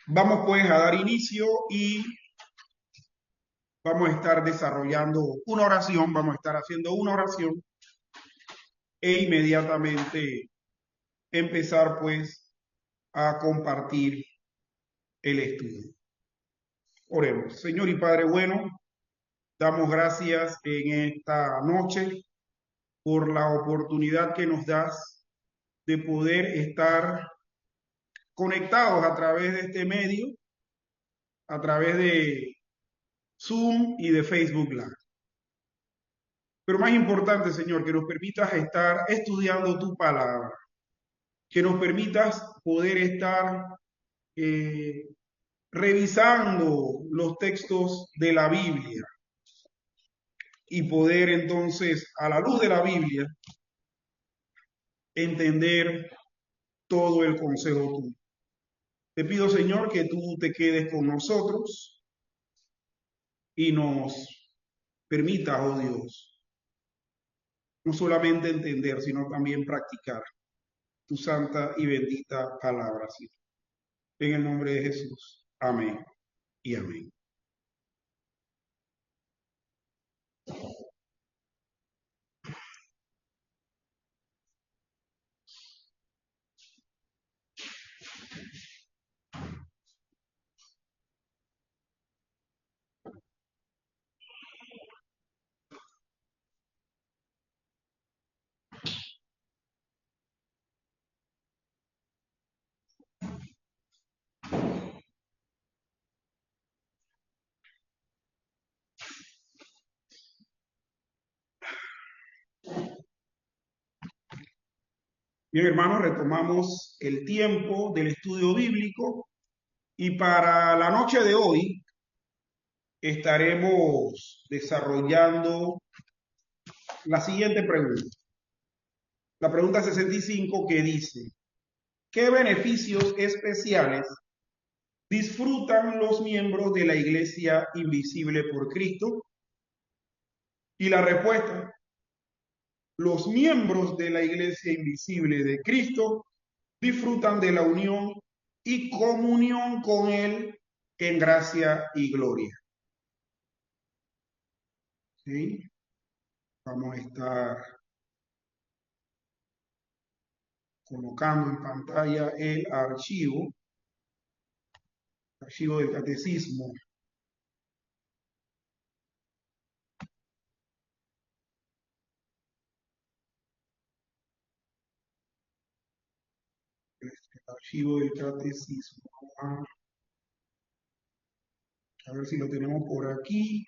Vamos pues a dar inicio y vamos a estar desarrollando una oración, vamos a estar haciendo una oración e inmediatamente empezar pues a compartir el estudio. Oremos. Señor y Padre bueno, damos gracias en esta noche por la oportunidad que nos das de poder estar conectados a través de este medio, a través de Zoom y de Facebook Live. Pero más importante, Señor, que nos permitas estar estudiando tu palabra, que nos permitas poder estar eh, revisando los textos de la Biblia y poder entonces, a la luz de la Biblia, entender todo el consejo tuyo. Te pido, Señor, que tú te quedes con nosotros y nos permitas, oh Dios, no solamente entender, sino también practicar tu santa y bendita palabra, Señor. En el nombre de Jesús. Amén y amén. Bien, hermanos, retomamos el tiempo del estudio bíblico y para la noche de hoy estaremos desarrollando la siguiente pregunta. La pregunta 65 que dice, ¿qué beneficios especiales disfrutan los miembros de la Iglesia Invisible por Cristo? Y la respuesta, los miembros de la Iglesia Invisible de Cristo disfrutan de la unión y comunión con Él en gracia y gloria. ¿Sí? Vamos a estar colocando en pantalla el archivo del catecismo. El archivo del catecismo. A ver si lo tenemos por aquí.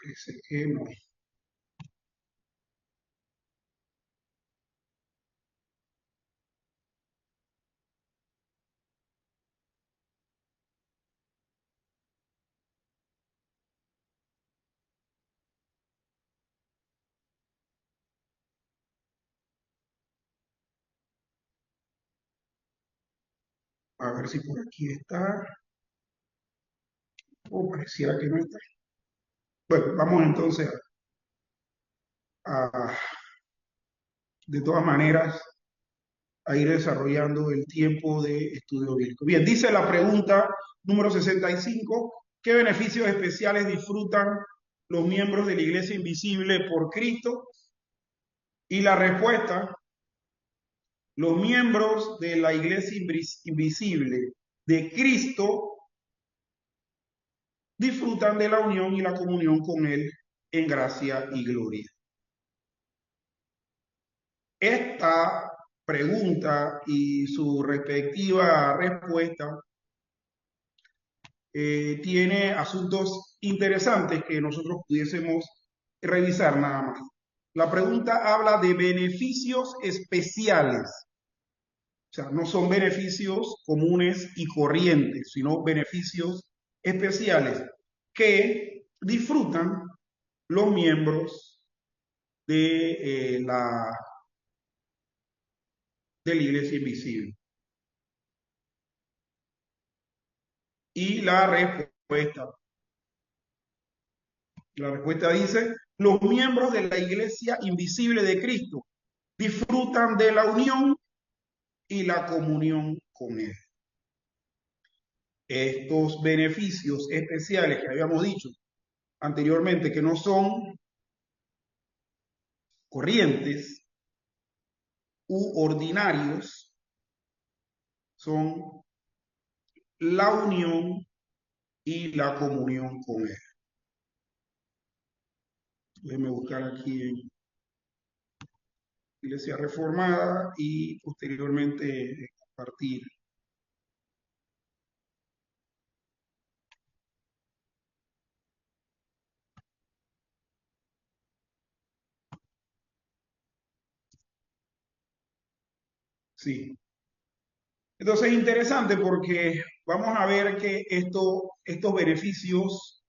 Parece que no. A ver si por aquí está. O pareciera que no está. Bueno, vamos entonces a, de todas maneras, a ir desarrollando el tiempo de estudio bíblico. Bien, dice la pregunta número 65, ¿qué beneficios especiales disfrutan los miembros de la Iglesia Invisible por Cristo? Y la respuesta, los miembros de la Iglesia Invisible de Cristo disfrutan de la unión y la comunión con Él en gracia y gloria. Esta pregunta y su respectiva respuesta tiene asuntos interesantes que nosotros pudiésemos revisar nada más. La pregunta habla de beneficios especiales, o sea, no son beneficios comunes y corrientes, sino beneficios especiales que disfrutan los miembros de de la Iglesia Invisible. Y la respuesta dice, los miembros de la iglesia invisible de Cristo disfrutan de la unión y la comunión con Él. Estos beneficios especiales que habíamos dicho anteriormente, que no son corrientes u ordinarios, son la unión y la comunión con Él. Déjenme buscar aquí en Iglesia Reformada y posteriormente compartir. Sí. Entonces es interesante porque vamos a ver que estos beneficios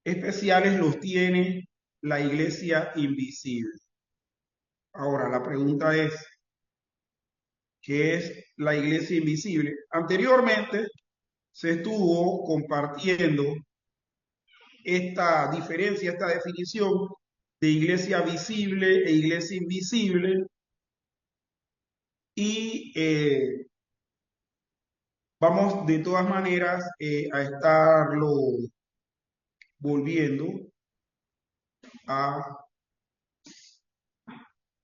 especiales los tiene la iglesia invisible. Ahora, la pregunta es, ¿qué es la iglesia invisible? Anteriormente se estuvo compartiendo esta diferencia, esta definición de iglesia visible e iglesia invisible y vamos de todas maneras a estarlo volviendo a,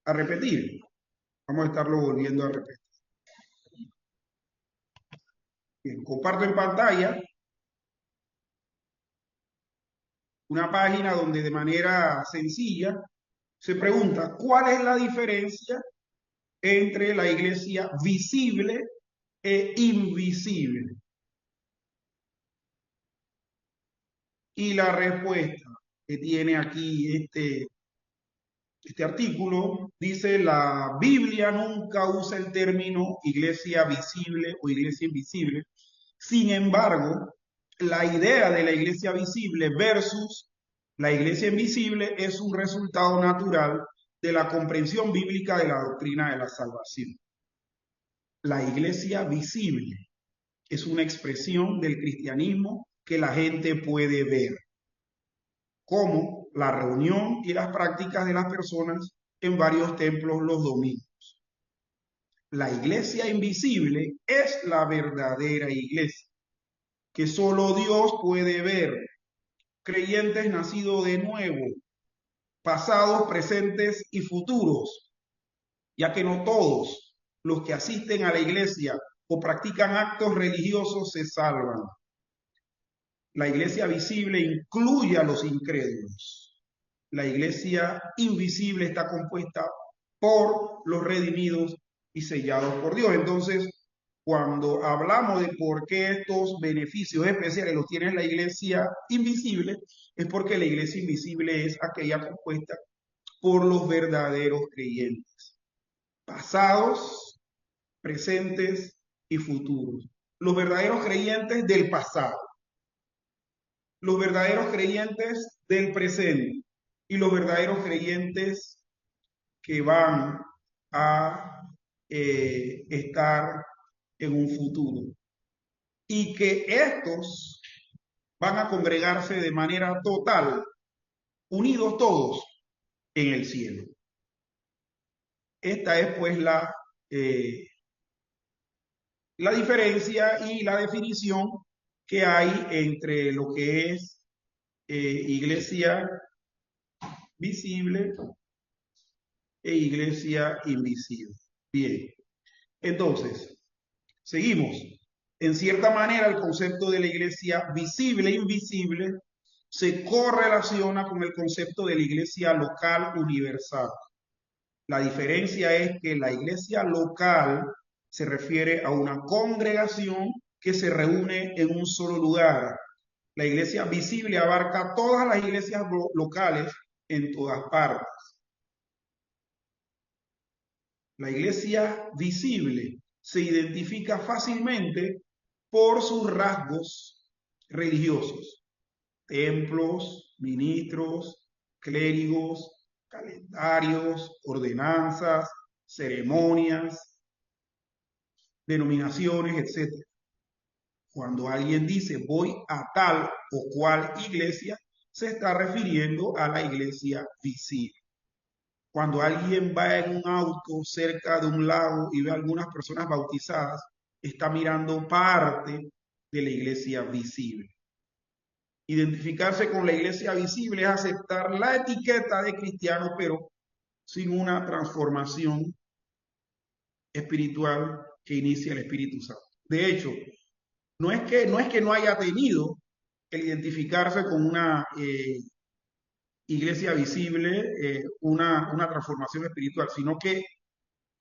a repetir. Vamos a estarlo volviendo a repetir. Bien, comparto en pantalla una página donde de manera sencilla se pregunta cuál es la diferencia entre la iglesia visible e invisible. Y la respuesta que tiene aquí este artículo dice, la Biblia nunca usa el término iglesia visible o iglesia invisible. Sin embargo, la idea de la iglesia visible versus la iglesia invisible es un resultado natural de la comprensión bíblica de la doctrina de la salvación. La iglesia visible es una expresión del cristianismo que la gente puede ver, como la reunión y las prácticas de las personas en varios templos los domingos. La iglesia invisible es la verdadera iglesia, que solo Dios puede ver, creyentes nacidos de nuevo, pasados, presentes y futuros, ya que no todos los que asisten a la iglesia o practican actos religiosos se salvan. La iglesia visible incluye a los incrédulos. La iglesia invisible está compuesta por los redimidos y sellados por Dios. Entonces, cuando hablamos de por qué estos beneficios especiales los tiene la iglesia invisible, es porque la iglesia invisible es aquella compuesta por los verdaderos creyentes, pasados, presentes y futuros. Los verdaderos creyentes del pasado, los verdaderos creyentes del presente y los verdaderos creyentes que van a estar en un futuro. Y que estos van a congregarse de manera total, unidos todos en el cielo. Esta es pues la diferencia y la definición que hay entre lo que es iglesia visible e iglesia invisible. Bien, entonces, seguimos. En cierta manera, el concepto de la iglesia visible e invisible se correlaciona con el concepto de la iglesia local universal. La diferencia es que la iglesia local se refiere a una congregación que se reúne en un solo lugar. La iglesia visible abarca todas las iglesias locales en todas partes. La iglesia visible se identifica fácilmente por sus rasgos religiosos, templos, ministros, clérigos, calendarios, ordenanzas, ceremonias, denominaciones, etc. Cuando alguien dice voy a tal o cual iglesia, se está refiriendo a la iglesia visible. Cuando alguien va en un auto cerca de un lago y ve a algunas personas bautizadas, está mirando parte de la iglesia visible. Identificarse con la iglesia visible es aceptar la etiqueta de cristiano, pero sin una transformación espiritual que inicia el Espíritu Santo. De hecho, no es que no haya tenido el identificarse con una iglesia visible, una transformación espiritual, sino que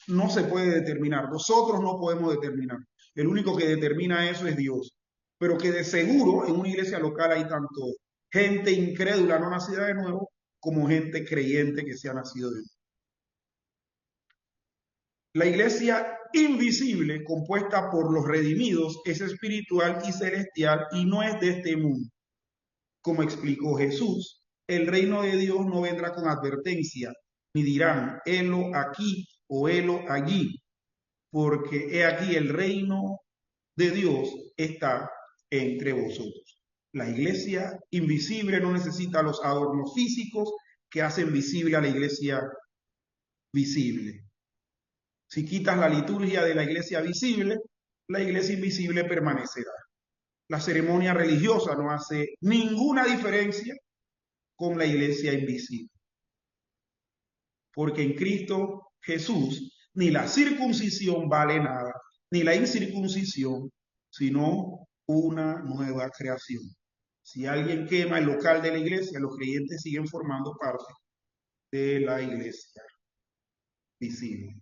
no se puede determinar. Nosotros no podemos determinar. El único que determina eso es Dios. Pero que de seguro en una iglesia local hay tanto gente incrédula no nacida de nuevo como gente creyente que se ha nacido de nuevo. La iglesia invisible, compuesta por los redimidos, es espiritual y celestial y no es de este mundo. Como explicó Jesús, el reino de Dios no vendrá con advertencia, ni dirán, helo aquí o helo allí, porque he aquí el reino de Dios está entre vosotros. La iglesia invisible no necesita los adornos físicos que hacen visible a la iglesia visible. Si quitas la liturgia de la iglesia visible, la iglesia invisible permanecerá. La ceremonia religiosa no hace ninguna diferencia con la iglesia invisible. Porque en Cristo Jesús ni la circuncisión vale nada, ni la incircuncisión, sino una nueva creación. Si alguien quema el local de la iglesia, los creyentes siguen formando parte de la iglesia visible.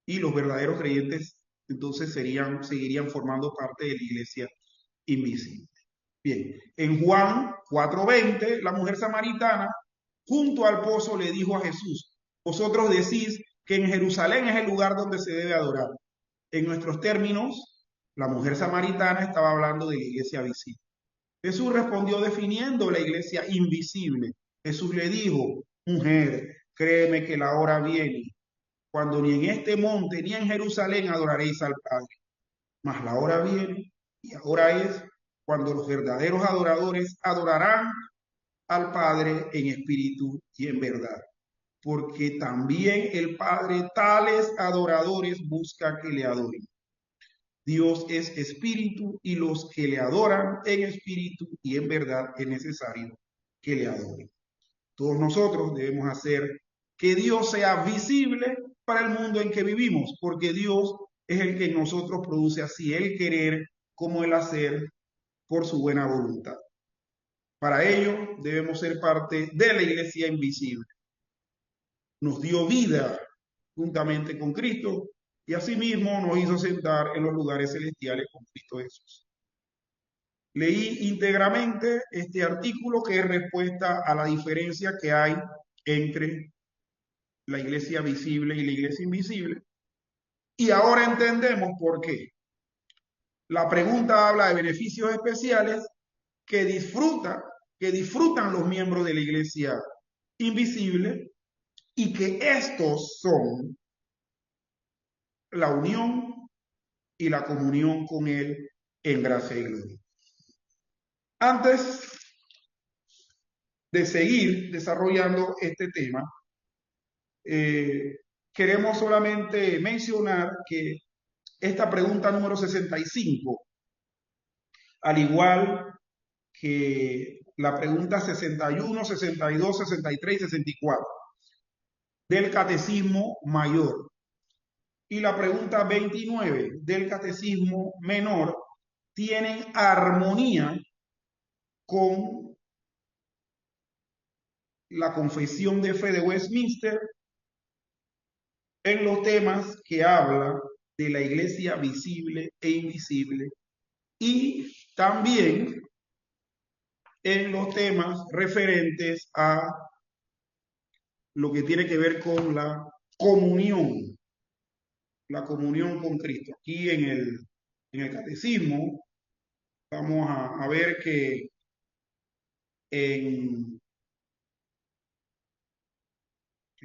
Y los verdaderos creyentes entonces seguirían formando parte de la iglesia invisible. Bien, en Juan 4:20, la mujer samaritana junto al pozo le dijo a Jesús, vosotros decís que en Jerusalén es el lugar donde se debe adorar. En nuestros términos, la mujer samaritana estaba hablando de la iglesia visible. Jesús respondió definiendo la iglesia invisible. Jesús le dijo, mujer, créeme que la hora viene, cuando ni en este monte ni en Jerusalén adoraréis al Padre. Mas la hora viene y ahora es cuando los verdaderos adoradores adorarán al Padre en espíritu y en verdad. Porque también el Padre tales adoradores busca que le adoren. Dios es espíritu y los que le adoran en espíritu y en verdad es necesario que le adoren. Todos nosotros debemos hacer que Dios sea visible para el mundo en que vivimos, porque Dios es el que en nosotros produce así el querer como el hacer por su buena voluntad. Para ello debemos ser parte de la iglesia invisible. Nos dio vida juntamente con Cristo y asimismo nos hizo sentar en los lugares celestiales con Cristo Jesús. Leí íntegramente este artículo que es respuesta a la diferencia que hay entre la iglesia visible y la iglesia invisible. Y ahora entendemos por qué. La pregunta habla de beneficios especiales que disfrutan los miembros de la iglesia invisible y que estos son la unión y la comunión con Él en gracia y gloria. Antes de seguir desarrollando este tema, queremos solamente mencionar que esta pregunta número 65, al igual que la pregunta 61, 62, 63 y 64 del Catecismo Mayor y la pregunta 29 del Catecismo Menor, tienen armonía con la Confesión de Fe de Westminster en los temas que habla de la iglesia visible e invisible y también en los temas referentes a lo que tiene que ver con la comunión con Cristo. Aquí en el catecismo vamos a ver que en,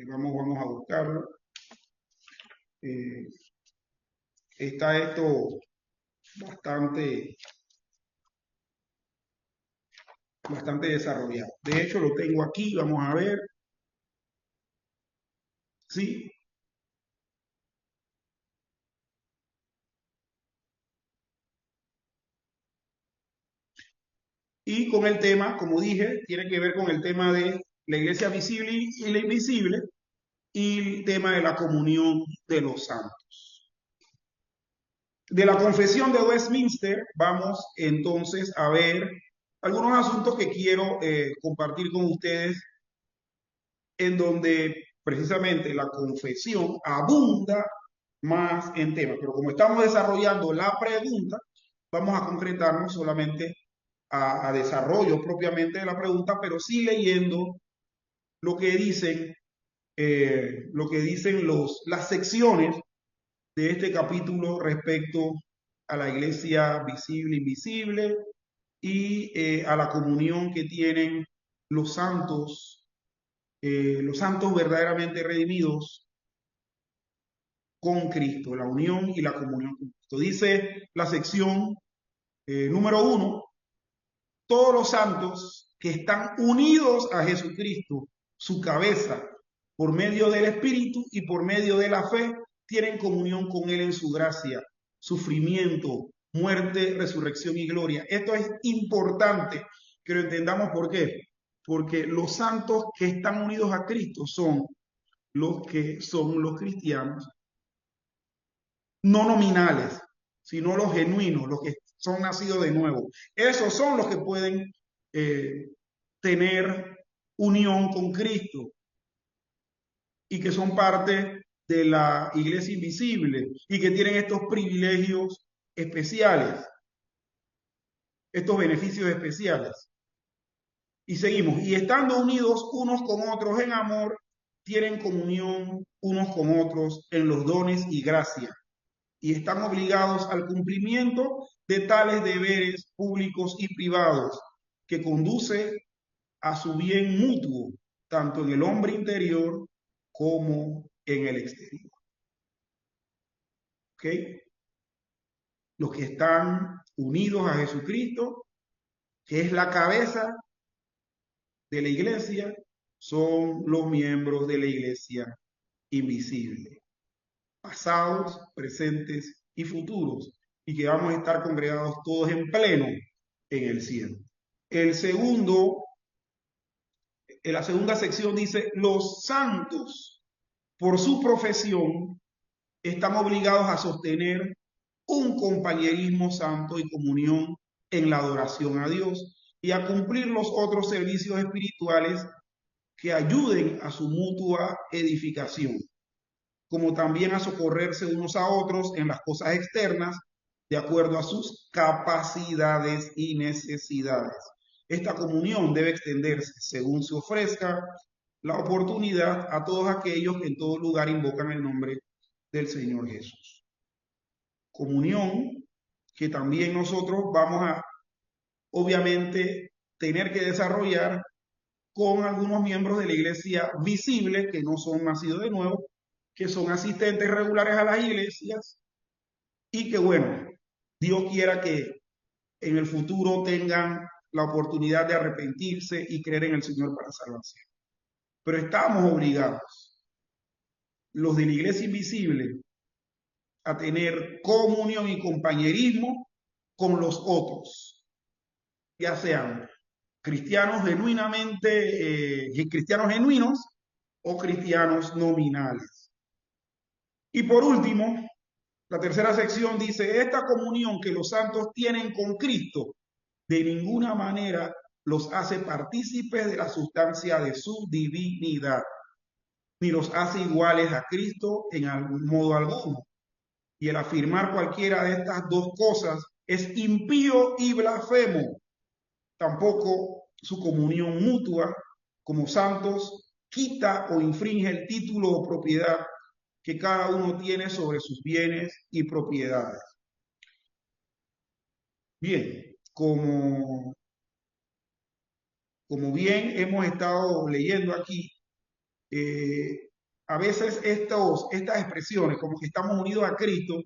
vamos a buscarlo, está esto bastante, bastante desarrollado. De hecho, lo tengo aquí, vamos a ver, ¿sí? Y con el tema, como dije, tiene que ver con el tema de la iglesia visible y la invisible y el tema de la comunión de los santos. De la confesión de Westminster, vamos entonces a ver algunos asuntos que quiero compartir con ustedes en donde precisamente la confesión abunda más en temas. Pero como estamos desarrollando la pregunta, vamos a concretarnos solamente a desarrollo propiamente de la pregunta, pero sí leyendo lo que dicen, las secciones de este capítulo respecto a la iglesia visible, invisible y a la comunión que tienen los santos verdaderamente redimidos con Cristo, la unión y la comunión con Cristo. Dice la sección número 1, todos los santos que están unidos a Jesucristo, su cabeza, por medio del Espíritu y por medio de la fe, tienen comunión con Él en su gracia, sufrimiento, muerte, resurrección y gloria. Esto es importante que lo entendamos. ¿Por qué? Porque los santos que están unidos a Cristo son los que son los cristianos no nominales, sino los genuinos, los que son nacidos de nuevo. Esos son los que pueden eh, tener unión con Cristo y que son parte de la iglesia invisible y que tienen estos privilegios especiales, estos beneficios especiales. Y seguimos, y estando unidos unos con otros en amor, tienen comunión unos con otros en los dones y gracias y están obligados al cumplimiento de tales deberes públicos y privados que conduce a su bien mutuo, tanto en el hombre interior como en el exterior. ¿Ok? Los que están unidos a Jesucristo, que es la cabeza de la iglesia, son los miembros de la iglesia invisible, pasados, presentes y futuros, y que vamos a estar congregados todos en pleno en el cielo. El segundo, en la segunda sección dice, los santos, por su profesión, están obligados a sostener un compañerismo santo y comunión en la adoración a Dios y a cumplir los otros servicios espirituales que ayuden a su mutua edificación, como también a socorrerse unos a otros en las cosas externas, de acuerdo a sus capacidades y necesidades. Esta comunión debe extenderse según se ofrezca la oportunidad a todos aquellos que en todo lugar invocan el nombre del Señor Jesús. Comunión que también nosotros vamos a, obviamente, tener que desarrollar con algunos miembros de la iglesia visible que no son nacidos de nuevo, que son asistentes regulares a las iglesias y que, bueno, Dios quiera que en el futuro tengan la oportunidad de arrepentirse y creer en el Señor para salvación. Pero estamos obligados, los de la iglesia invisible, a tener comunión y compañerismo con los otros, ya sean cristianos cristianos genuinos o cristianos nominales. Y por último, la tercera sección dice, esta comunión que los santos tienen con Cristo de ninguna manera los hace partícipes de la sustancia de su divinidad, ni los hace iguales a Cristo en algún modo alguno. Y el afirmar cualquiera de estas dos cosas es impío y blasfemo. Tampoco su comunión mutua como santos quita o infringe el título o propiedad que cada uno tiene sobre sus bienes y propiedades. Bien, como bien hemos estado leyendo aquí, a veces estas expresiones, como que estamos unidos a Cristo,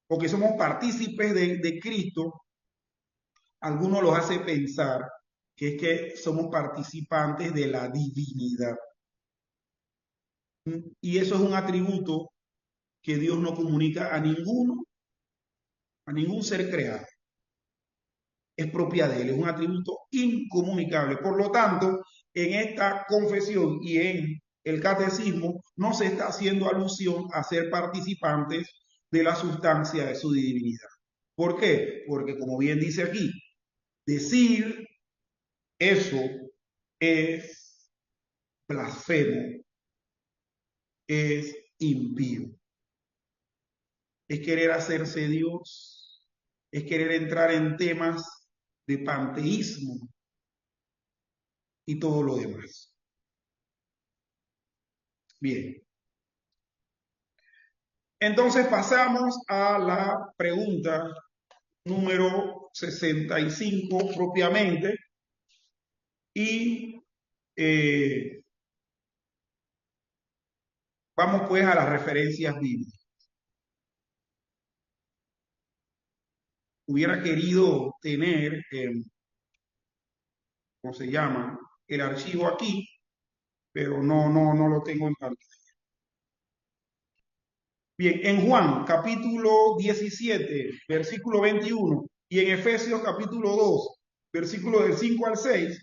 o que somos partícipes de Cristo, algunos los hace pensar que es que somos participantes de la divinidad. Y eso es un atributo que Dios no comunica a ningún ser creado. Es propia de Él, es un atributo incomunicable. Por lo tanto, en esta confesión y en el catecismo no se está haciendo alusión a ser participantes de la sustancia de su divinidad. ¿Por qué? Porque como bien dice aquí, decir eso es blasfemo, es impío, es querer hacerse Dios, es querer entrar en temas de panteísmo y todo lo demás. Bien, entonces pasamos a la pregunta número 65 propiamente y vamos pues a las referencias bíblicas. Hubiera querido tener, ¿cómo se llama? El archivo aquí, pero no lo tengo en pantalla. Bien, en Juan capítulo 17, versículo 21, y en Efesios capítulo 2, versículo del 5 al 6,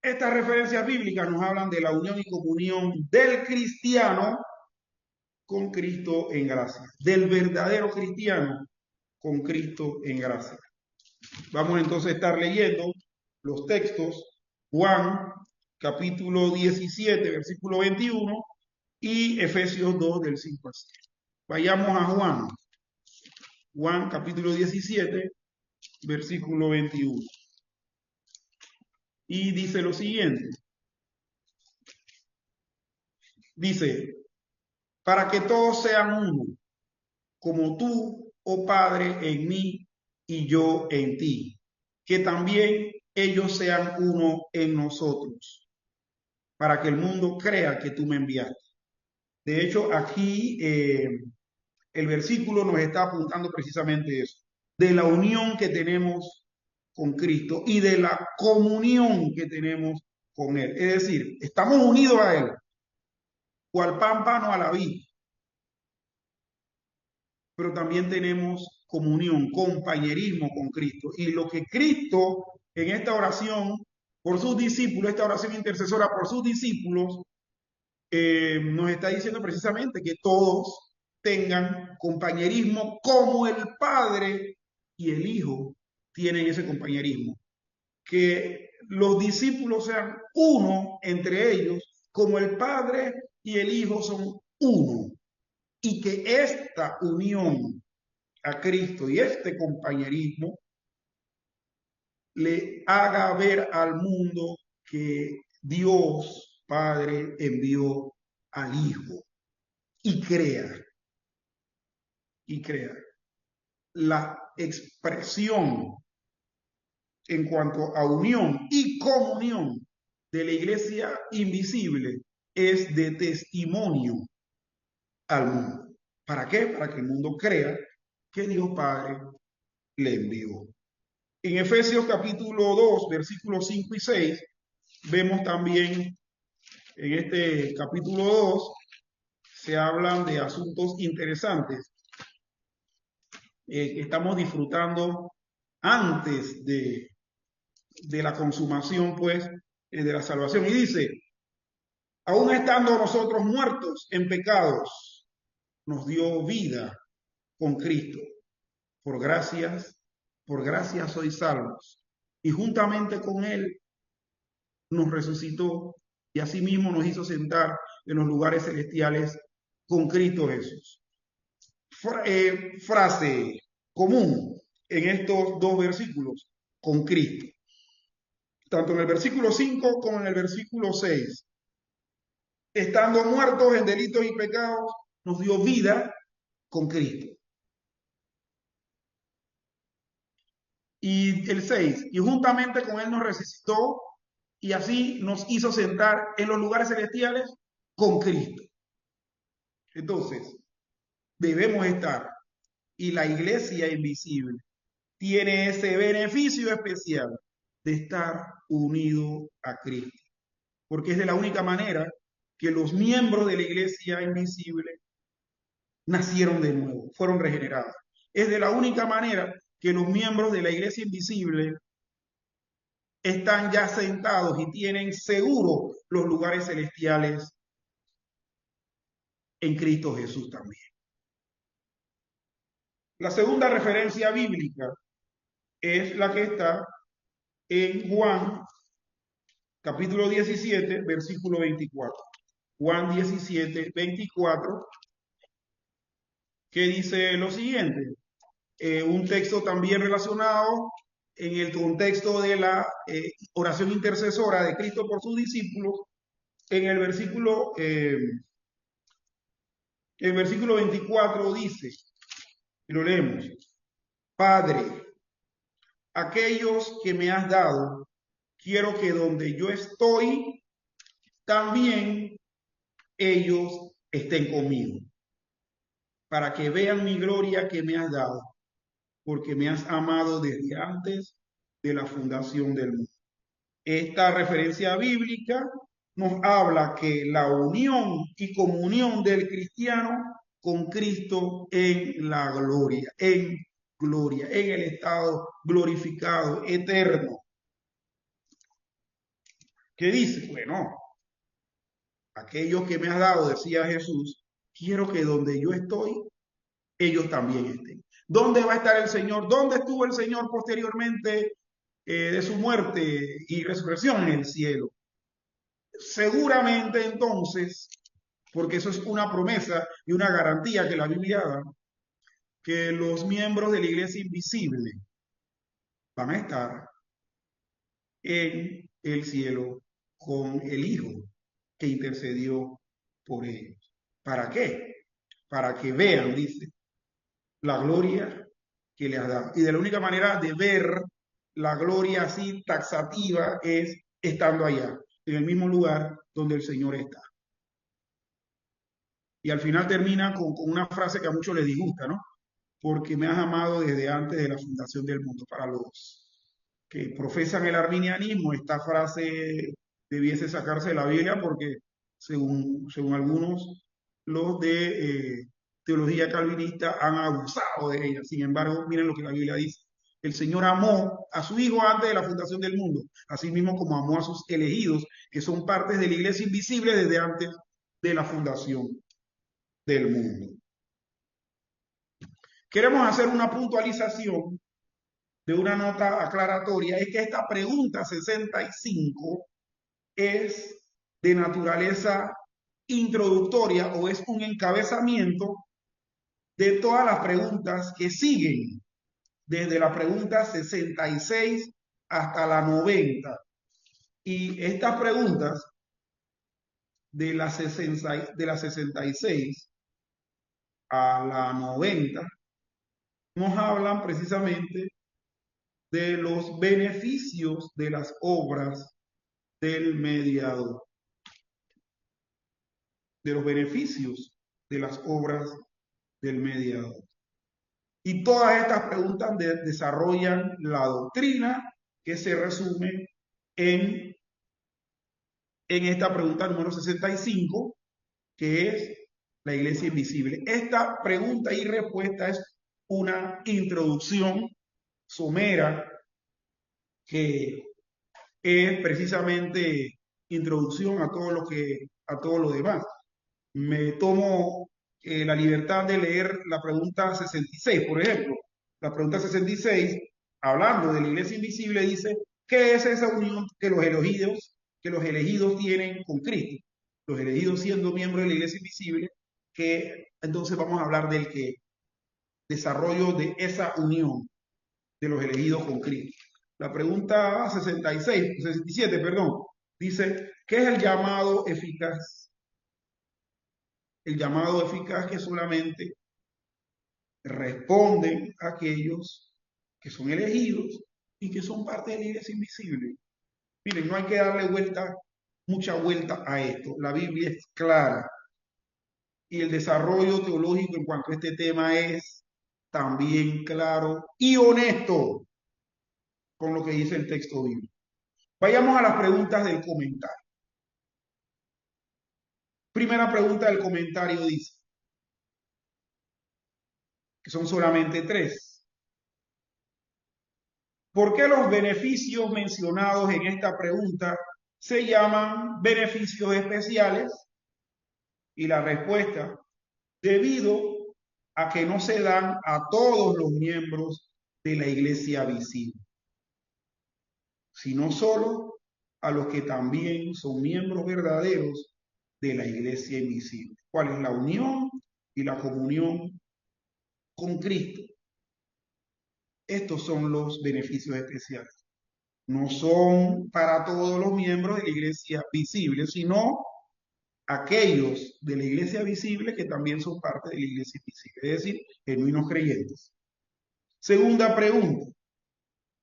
estas referencias bíblicas nos hablan de la unión y comunión del cristiano con Cristo en gracia, del verdadero cristiano con Cristo en gracia. Vamos entonces a estar leyendo los textos, Juan capítulo 17, versículo 21 y Efesios 2 del 5 al 6. Vayamos a Juan capítulo 17, versículo 21. Y dice lo siguiente. Dice, para que todos sean uno, como tú, oh Padre, en mí y yo en ti, que también ellos sean uno en nosotros, para que el mundo crea que tú me enviaste. De hecho, aquí el versículo nos está apuntando precisamente eso, de la unión que tenemos con Cristo y de la comunión que tenemos con Él. Es decir, estamos unidos a Él, cual pámpano a la vid, pero también tenemos comunión, compañerismo con Cristo. Y lo que Cristo en esta oración por sus discípulos, esta oración intercesora por sus discípulos, nos está diciendo precisamente que todos tengan compañerismo como el Padre y el Hijo tienen ese compañerismo. Que los discípulos sean uno entre ellos, como el Padre y el Hijo son uno. Y que esta unión a Cristo y este compañerismo le haga ver al mundo que Dios Padre envió al Hijo y crea la expresión en cuanto a unión y comunión de la iglesia invisible es de testimonio al mundo. ¿Para qué? Para que el mundo crea que Dios Padre le envió. En Efesios capítulo 2, versículos 5 y 6, vemos también en este capítulo 2, se hablan de asuntos interesantes que estamos disfrutando antes de la consumación, pues, de la salvación. Y dice, aún estando nosotros muertos en pecados, nos dio vida con Cristo. Por gracia sois salvos. Y juntamente con Él nos resucitó y asimismo nos hizo sentar en los lugares celestiales con Cristo Jesús. Frase común en estos dos versículos, con Cristo. Tanto en el versículo 5 como en el versículo 6. Estando muertos en delitos y pecados, nos dio vida con Cristo. Y el 6, y juntamente con Él nos resucitó y así nos hizo sentar en los lugares celestiales con Cristo. Entonces, debemos estar y la iglesia invisible tiene ese beneficio especial de estar unido a Cristo, porque es de la única manera que los miembros de la iglesia invisible nacieron de nuevo, fueron regenerados. Es de la única manera que los miembros de la iglesia invisible están ya sentados y tienen seguro los lugares celestiales en Cristo Jesús también. La segunda referencia bíblica es la que está en Juan, capítulo 17, versículo 24. Juan 17, 24, que dice lo siguiente, un texto también relacionado en el contexto de la oración intercesora de Cristo por sus discípulos, en el versículo 24 dice, y lo leemos, Padre, aquellos que me has dado, quiero que donde yo estoy, también ellos estén conmigo, para que vean mi gloria que me has dado, porque me has amado desde antes de la fundación del mundo. Esta referencia bíblica nos habla que la unión y comunión del cristiano con Cristo en la gloria, en el estado glorificado, eterno. ¿Qué dice? Bueno, aquellos que me has dado, decía Jesús, quiero que donde yo estoy, ellos también estén. ¿Dónde va a estar el Señor? ¿Dónde estuvo el Señor posteriormente de su muerte y resurrección? En el cielo. Seguramente entonces, porque eso es una promesa y una garantía que la Biblia da, que los miembros de la iglesia invisible van a estar en el cielo con el Hijo que intercedió por ellos. ¿Para qué? Para que vean, dice, la gloria que les ha dado. Y de la única manera de ver la gloria así taxativa es estando allá, en el mismo lugar donde el Señor está. Y al final termina con una frase que a muchos les disgusta, ¿no? Porque me has amado desde antes de la fundación del mundo. Para los que profesan el arminianismo, esta frase debiese sacarse de la Biblia porque, según algunos, los de teología calvinista han abusado de ella. Sin embargo, miren lo que la Biblia dice. El Señor amó a su Hijo antes de la fundación del mundo, así mismo como amó a sus elegidos, que son partes de la iglesia invisible desde antes de la fundación del mundo. Queremos hacer una puntualización de una nota aclaratoria, es que esta pregunta 65 es de naturaleza introductoria o es un encabezamiento de todas las preguntas que siguen, desde la pregunta 66 hasta la 90. Y estas preguntas de la 66 a la 90 nos hablan precisamente de los beneficios de las obras del mediador. De los beneficios de las obras del mediador. Y todas estas preguntas desarrollan la doctrina que se resume en esta pregunta número 65, que es la iglesia invisible. Esta pregunta y respuesta es una introducción somera que es precisamente introducción a todo lo demás. Me tomo la libertad de leer la pregunta 66, por ejemplo. La pregunta 66, hablando de la iglesia invisible, dice, ¿qué es esa unión que los elegidos tienen con Cristo? Los elegidos siendo miembros de la iglesia invisible, que entonces vamos a hablar del desarrollo de esa unión de los elegidos con Cristo. La pregunta 67, perdón, dice, ¿qué es el llamado eficaz? El llamado eficaz que solamente responden a aquellos que son elegidos y que son parte de la iglesia invisible. Miren, no hay que darle mucha vuelta a esto. La Biblia es clara y el desarrollo teológico en cuanto a este tema es también claro y honesto con lo que dice el texto bíblico. Vayamos a las preguntas del comentario. Primera pregunta del comentario dice, que son solamente tres. ¿Por qué los beneficios mencionados en esta pregunta se llaman beneficios especiales? Y la respuesta, debido a que no se dan a todos los miembros de la iglesia visible, sino solo a los que también son miembros verdaderos de la iglesia invisible. ¿Cuál es la unión y la comunión con Cristo? Estos son los beneficios especiales. No son para todos los miembros de la iglesia visible, sino aquellos de la iglesia visible que también son parte de la iglesia invisible, es decir, genuinos creyentes. Segunda pregunta,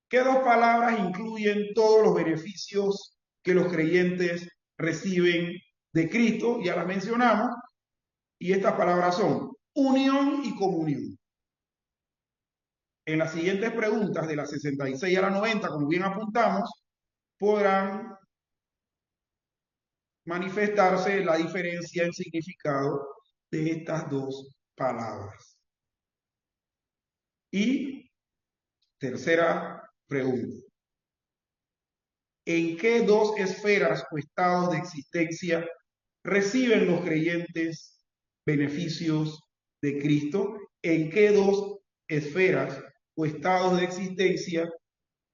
¿qué dos palabras incluyen todos los beneficios que los creyentes reciben de Cristo? Ya las mencionamos, y estas palabras son unión y comunión. En las siguientes preguntas, de las 66 a la 90, como bien apuntamos, podrán manifestarse la diferencia en significado de estas dos palabras. Y tercera pregunta, ¿en qué dos esferas o estados de existencia reciben los creyentes beneficios de Cristo? ¿En qué dos esferas o estados de existencia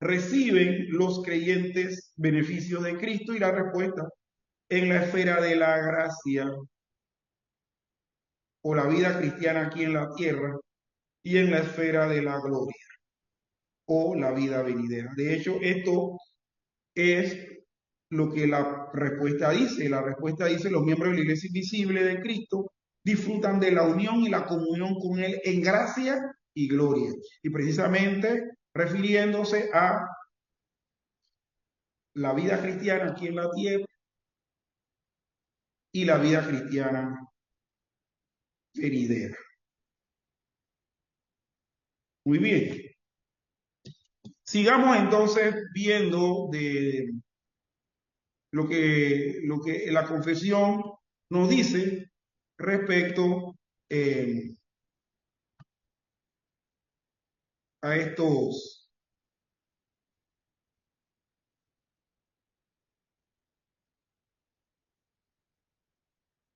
reciben los creyentes beneficios de Cristo? Y la respuesta, en la esfera de la gracia o la vida cristiana aquí en la tierra, y en la esfera de la gloria o la vida venidera. De hecho, esto es lo que la respuesta dice. La respuesta dice, los miembros de la iglesia invisible de Cristo disfrutan de la unión y la comunión con Él en gracia y gloria. Y precisamente refiriéndose a la vida cristiana aquí en la tierra y la vida cristiana venidera. Muy bien. Sigamos entonces viendo de lo que la confesión nos dice respecto a estos.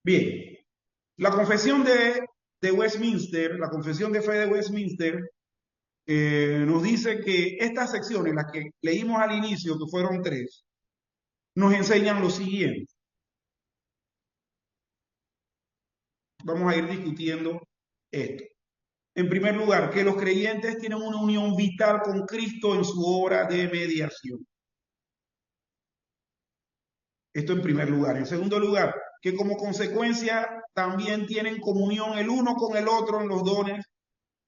Bien, la confesión de Westminster, la confesión de fe de Westminster, nos dice que estas secciones, las que leímos al inicio, que fueron tres, nos enseñan lo siguiente. Vamos a ir discutiendo esto. En primer lugar, que los creyentes tienen una unión vital con Cristo en su obra de mediación. Esto en primer lugar. En segundo lugar, que como consecuencia también tienen comunión el uno con el otro en los dones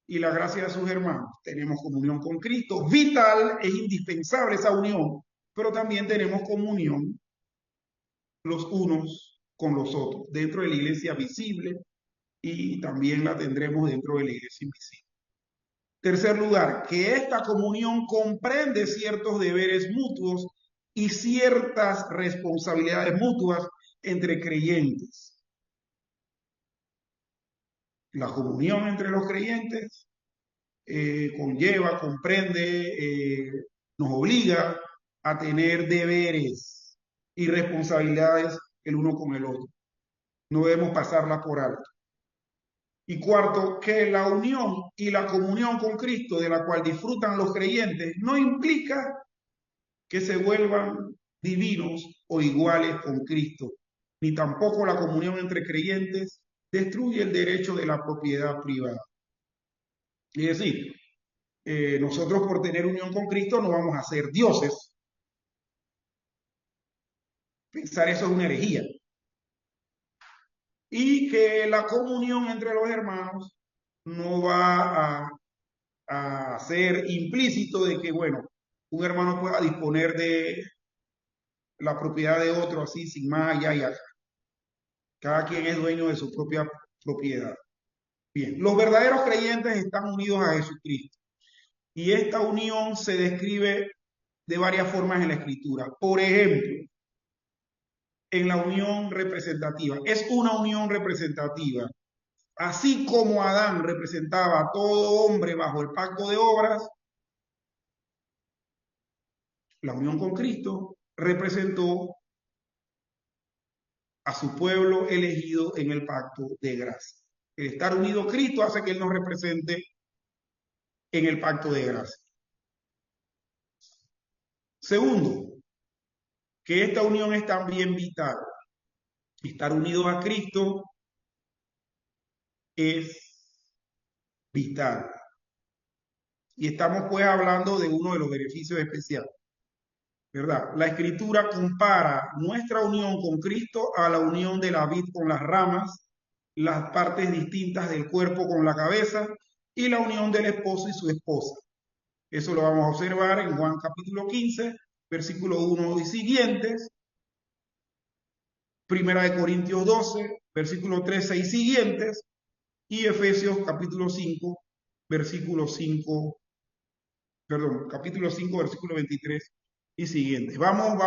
y la gracia de sus hermanos. Tenemos comunión con Cristo, vital, es indispensable esa unión, pero también tenemos comunión los unos con los otros, dentro de la iglesia visible, y también la tendremos dentro de la iglesia invisible. Tercer lugar, que esta comunión comprende ciertos deberes mutuos y ciertas responsabilidades mutuas entre creyentes. La comunión entre los creyentes conlleva, comprende, nos obliga a tener deberes y responsabilidades el uno con el otro. No debemos pasarla por alto. Y cuarto, que la unión y la comunión con Cristo de la cual disfrutan los creyentes no implica que se vuelvan divinos o iguales con Cristo, ni tampoco la comunión entre creyentes destruye el derecho de la propiedad privada. Es decir, nosotros por tener unión con Cristo no vamos a ser dioses. Pensar eso es una herejía. Y que la comunión entre los hermanos no va a ser implícito de que, bueno, un hermano pueda disponer de la propiedad de otro así, sin más allá y acá. Cada quien es dueño de su propia propiedad. Bien, los verdaderos creyentes están unidos a Jesucristo y esta unión se describe de varias formas en la Escritura. Por ejemplo, en la unión representativa. Es una unión representativa. Así como Adán representaba a todo hombre bajo el pacto de obras, la unión con Cristo representó a su pueblo elegido en el pacto de gracia. El estar unido a Cristo hace que Él nos represente en el pacto de gracia. Segundo, que esta unión es también vital. Estar unidos a Cristo es vital. Y estamos pues hablando de uno de los beneficios especiales, ¿verdad? La Escritura compara nuestra unión con Cristo a la unión de la vid con las ramas, las partes distintas del cuerpo con la cabeza y la unión del esposo y su esposa. Eso lo vamos a observar en Juan capítulo 15, versículo 1 y siguientes, Primera de Corintios 12, versículo 13 y siguientes, y Efesios capítulo 5, versículo 5, perdón, capítulo 5, versículo 23 y siguientes. Vamos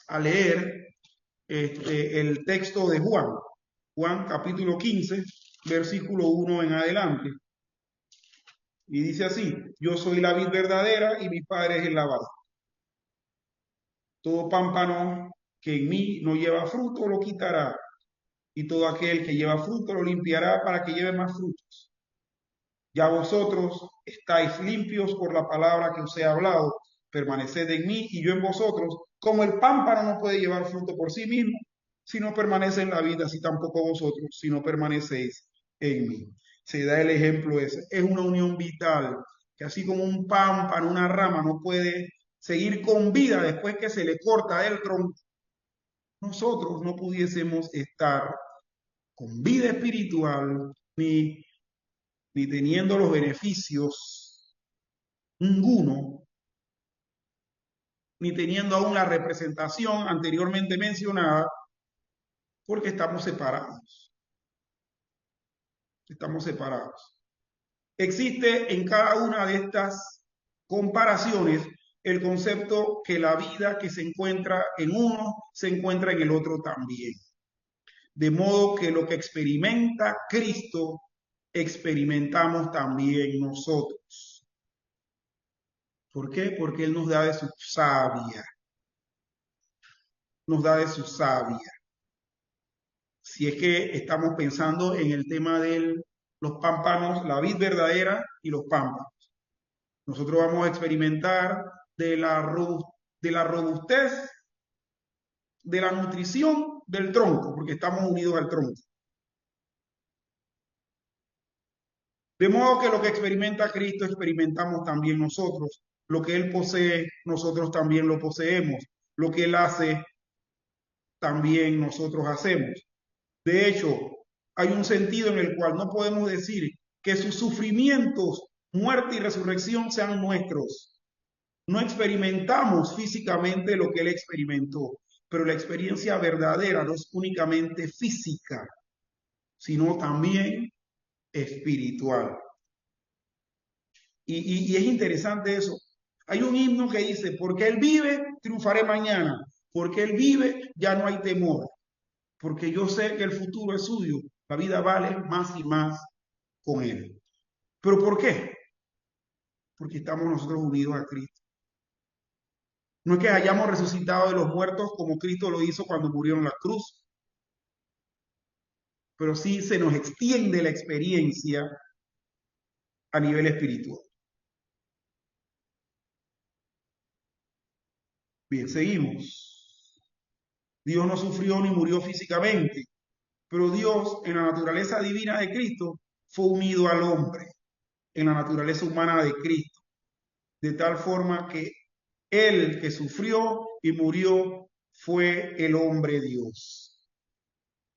a leer el texto de Juan, Juan capítulo 15, versículo 1 en adelante. Y dice así: yo soy la vid verdadera y mi padre es el labrador. Todo pámpano que en mí no lleva fruto lo quitará, y todo aquel que lleva fruto lo limpiará para que lleve más frutos. Ya vosotros estáis limpios por la palabra que os he hablado. Permaneced en mí y yo en vosotros. Como el pámpano no puede llevar fruto por sí mismo, si no permanece en la vida, así tampoco vosotros, si no permanecéis en mí. Se da el ejemplo ese. Es una unión vital, que así como un pámpano, una rama, no puede seguir con vida después que se le corta el tronco, nosotros no pudiésemos estar con vida espiritual ni teniendo los beneficios ninguno, ni teniendo aún la representación anteriormente mencionada, porque estamos separados. Estamos separados. Existe en cada una de estas comparaciones el concepto que la vida que se encuentra en uno se encuentra en el otro también. De modo que lo que experimenta Cristo, experimentamos también nosotros. ¿Por qué? Porque Él nos da de su savia. Nos da de su savia. Si es que estamos pensando en el tema de los pámpanos, la vid verdadera y los pámpanos. Nosotros vamos a experimentar de la robustez, de la nutrición del tronco, porque estamos unidos al tronco. De modo que lo que experimenta Cristo experimentamos también nosotros. Lo que Él posee, nosotros también lo poseemos. Lo que Él hace, también nosotros hacemos. De hecho, hay un sentido en el cual no podemos decir que sus sufrimientos, muerte y resurrección sean nuestros. No experimentamos físicamente lo que Él experimentó, pero la experiencia verdadera no es únicamente física, sino también espiritual. Y es interesante eso. Hay un himno que dice: porque Él vive, triunfaré mañana. Porque Él vive, ya no hay temor. Porque yo sé que el futuro es suyo. La vida vale más y más con Él. ¿Pero por qué? Porque estamos nosotros unidos a Cristo. No es que hayamos resucitado de los muertos como Cristo lo hizo cuando murió en la cruz, pero sí se nos extiende la experiencia a nivel espiritual. Bien, seguimos. Dios no sufrió ni murió físicamente, pero Dios, en la naturaleza divina de Cristo, fue unido al hombre, en la naturaleza humana de Cristo, de tal forma que Él que sufrió y murió fue el hombre Dios.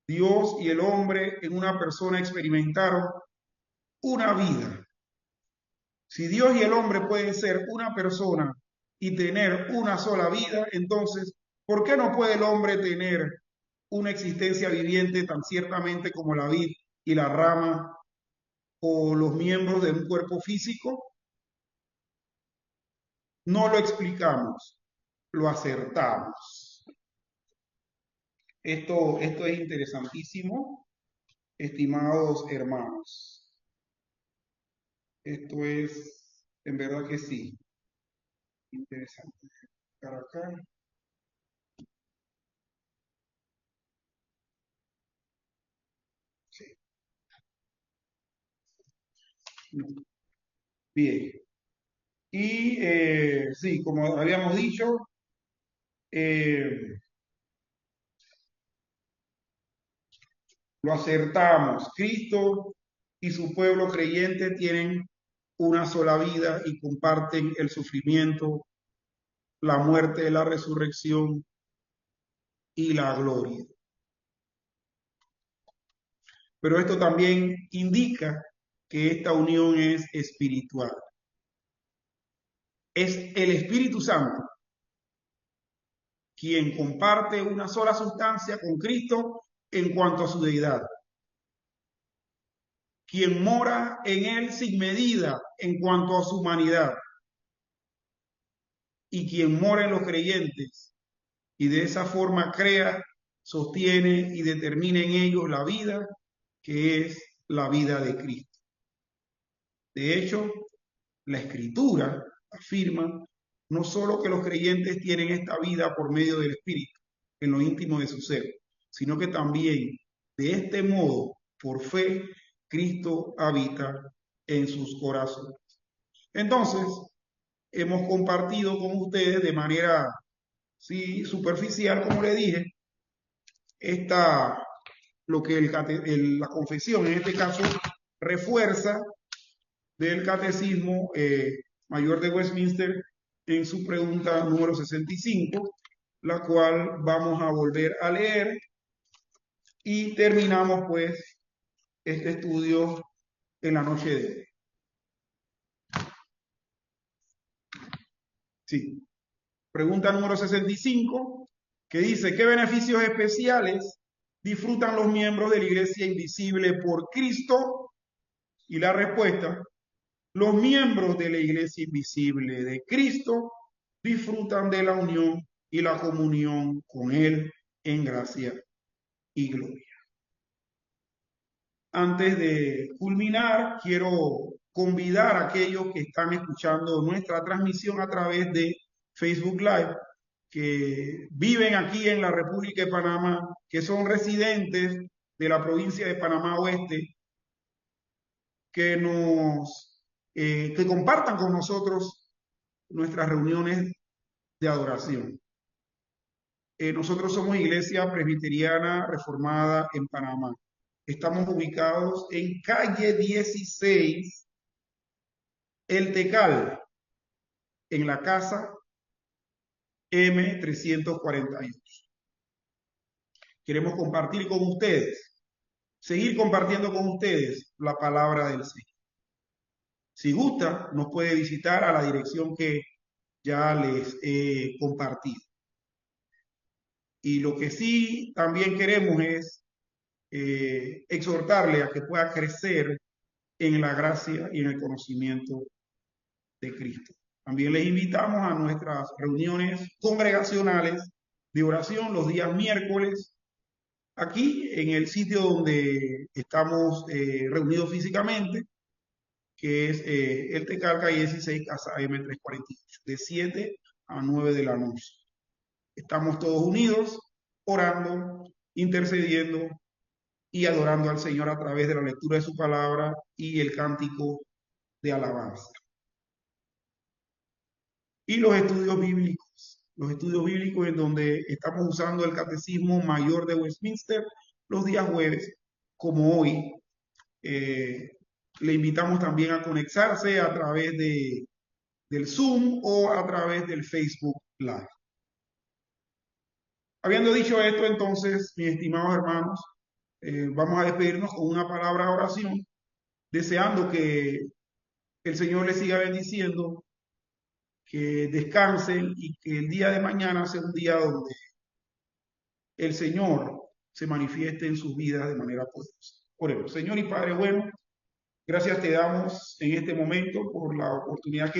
Dios y el hombre en una persona experimentaron una vida. Si Dios y el hombre pueden ser una persona y tener una sola vida, entonces, ¿por qué no puede el hombre tener una existencia viviente tan ciertamente como la vid y la rama o los miembros de un cuerpo físico, no lo explicamos, lo acertamos. Esto es interesantísimo, estimados hermanos. Esto es, en verdad que sí, interesante. Acá. Sí. Bien. Y sí, como habíamos dicho, eh, lo acertamos. Cristo y su pueblo creyente tienen una sola vida y comparten el sufrimiento, la muerte, la resurrección y la gloria. Pero esto también indica que esta unión es espiritual. Es el Espíritu Santo quien comparte una sola sustancia con Cristo en cuanto a su deidad, quien mora en él sin medida en cuanto a su humanidad, y quien mora en los creyentes, y de esa forma crea, sostiene y determina en ellos la vida, que es la vida de Cristo. De hecho, la Escritura afirma no solo que los creyentes tienen esta vida por medio del Espíritu, en lo íntimo de su ser, sino que también de este modo, por fe, Cristo habita en sus corazones. Entonces, hemos compartido con ustedes de manera sí, superficial, como le dije, lo que la confesión en este caso refuerza del Catecismo Mayor de Westminster en su pregunta número 65, la cual vamos a volver a leer y terminamos pues este estudio en la noche de hoy. Sí. Pregunta número 65, que dice, ¿qué beneficios especiales disfrutan los miembros de la Iglesia Invisible por Cristo? Y la respuesta, los miembros de la Iglesia Invisible de Cristo disfrutan de la unión y la comunión con Él en gracia y gloria. Antes de culminar, quiero convidar a aquellos que están escuchando nuestra transmisión a través de Facebook Live, que viven aquí en la República de Panamá, que son residentes de la provincia de Panamá Oeste, que compartan con nosotros nuestras reuniones de adoración. Nosotros somos Iglesia Presbiteriana Reformada en Panamá. Estamos ubicados en calle 16, El Tecal, en la casa M348. Queremos compartir con ustedes, seguir compartiendo con ustedes la palabra del Señor. Si gusta, nos puede visitar a la dirección que ya les he compartido. Y lo que sí también queremos es exhortarle a que pueda crecer en la gracia y en el conocimiento de Cristo. También les invitamos a nuestras reuniones congregacionales de oración los días miércoles, aquí en el sitio donde estamos reunidos físicamente, que es el Tecal calle 16, casa M348, de 7 a 9 de la noche. Estamos todos unidos, orando, intercediendo y adorando al Señor a través de la lectura de su palabra y el cántico de alabanza. Y los estudios bíblicos en donde estamos usando el Catecismo Mayor de Westminster los días jueves, como hoy. Le invitamos también a conectarse a través del Zoom o a través del Facebook Live. Habiendo dicho esto, entonces, mis estimados hermanos, vamos a despedirnos con una palabra de oración, deseando que el Señor les siga bendiciendo, que descansen y que el día de mañana sea un día donde el Señor se manifieste en sus vidas de manera poderosa. Oremos. Señor y Padre bueno, gracias te damos en este momento por la oportunidad que